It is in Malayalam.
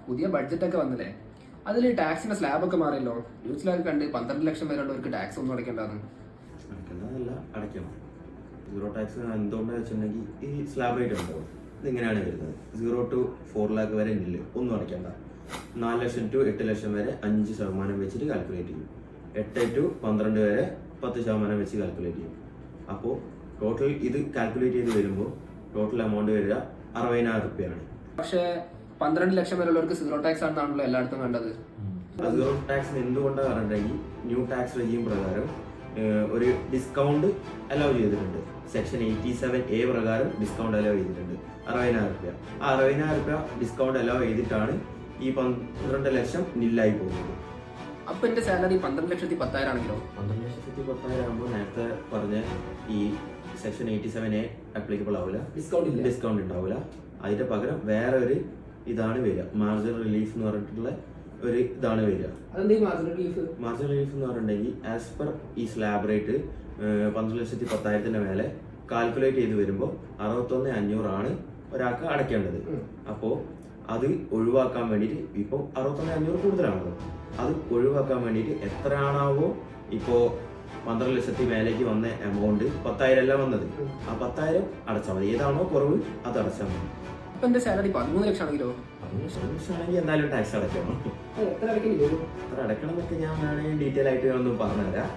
പുതിയ ബഡ്ജറ്റൊക്കെ വന്നില്ലേ, അതിൽ ടാക്സിന്റെ സ്ലാബൊക്കെ മാറിയല്ലോ. ന്യൂസിലൊക്കെ കണ്ട് 12 ലക്ഷം വരെയുള്ളവർക്ക് ടാക്സ് ഒന്നും അടയ്ക്കേണ്ടതാണ്. അടയ്ക്കേണ്ടതല്ല, അടയ്ക്കണം. സീറോ ടാക്സ് എന്തുകൊണ്ടാണെന്ന് വെച്ചിട്ടുണ്ടെങ്കിൽ ഈ സ്ലാബ് റേറ്റ് ഉണ്ടാവും. ഇതിങ്ങനെയാണ് വരുന്നത്. 0 to 4 lakh വരെ ഇല്ല, ഒന്നും അടയ്ക്കേണ്ട. 4 ലക്ഷം to 8 ലക്ഷം വരെ 5% വെച്ചിട്ട് കാൽക്കുലേറ്റ് ചെയ്യും. 8 to 12 വരെ 10% വെച്ച് കാൽക്കുലേറ്റ് ചെയ്യും. അപ്പോൾ ടോട്ടൽ ഇത് കാൽക്കുലേറ്റ് ചെയ്ത് വരുമ്പോൾ ടോട്ടൽ എമൗണ്ട് വരിക 60,000 രൂപയാണ്. പക്ഷേ 12 ലക്ഷം വരെയുള്ളവർക്ക് സീറോ ടാക്സ് ആണെന്നാണല്ലോ എല്ലായിടത്തും കണ്ടത്. സീറോ ടാക്സ് എന്തുകൊണ്ടാണ് പറഞ്ഞിട്ടുണ്ടെങ്കിൽ ന്യൂ ടാക്സ് റെജീം പ്രകാരം ഒരു ഡിസ്കൗണ്ട് അലൗ ചെയ്തിട്ടുണ്ട്. സെക്ഷൻ 87A പ്രകാരം ഡിസ്കൗണ്ട് അലൗ ചെയ്തിട്ടുണ്ട് 60,000 രൂപ. ആ 60,000 രൂപ ഡിസ്കൗണ്ട് അലൗ ചെയ്തിട്ടാണ് ഈ 12 ലക്ഷം നില്ലായി പോകുന്നത്. അപ്പൊ എന്റെ സാലറി 12,10,000 ആണെങ്കിലോ? 12,10,000 ആകുമ്പോൾ നേരത്തെ പറഞ്ഞ ഈ സെക്ഷൻ 87A അപ്ലിക്കബിൾ ആവില്ല, ഡിസ്കൗണ്ട് ഉണ്ടാവില്ല. അതിന്റെ പകരം വേറെ ഒരു ഇതാണ് വരിക, മാർജിനൽ റിലീഫ് എന്ന് പറഞ്ഞിട്ടുള്ള ഒരു ഇതാണ് വരിക. മാർജിനൽ റിലീഫ് എന്ന് പറഞ്ഞിട്ടുണ്ടെങ്കിൽ ആസ് പെർ ഈ സ്ലാബ് റേറ്റ് 12,10,000 മേലെ കാൽക്കുലേറ്റ് ചെയ്ത് വരുമ്പോൾ 61,500 ആണ് ഒരാൾക്ക് അടയ്ക്കേണ്ടത്. അപ്പോൾ അത് ഒഴിവാക്കാൻ വേണ്ടിയിട്ട് ഇപ്പോൾ 61,500 കൂടുതലാണല്ലോ, അത് ഒഴിവാക്കാൻ വേണ്ടിയിട്ട് എത്രയാണാവോ ഇപ്പോൾ 12 ലക്ഷത്തിൽ മേലേക്ക് വന്ന എമൗണ്ട് 10,000 അല്ല വന്നത്, ആ 10,000 അടച്ചാൽ മതി. ഏതാണോ കുറവ് അത് അടച്ചാൽ മതി. അപ്പൊ എന്റെ സാലറി 13 ലക്ഷം ആണെങ്കിലോ? 13 ലക്ഷം ആണെങ്കിൽ എന്തായാലും ടാക്സ് അടയ്ക്കണം. എത്ര അടയ്ക്കണം എന്നൊക്കെ ഞാൻ വേണമെങ്കിൽ ഡീറ്റെയിൽ ആയിട്ട് ഒന്നും പറഞ്ഞുതരാം.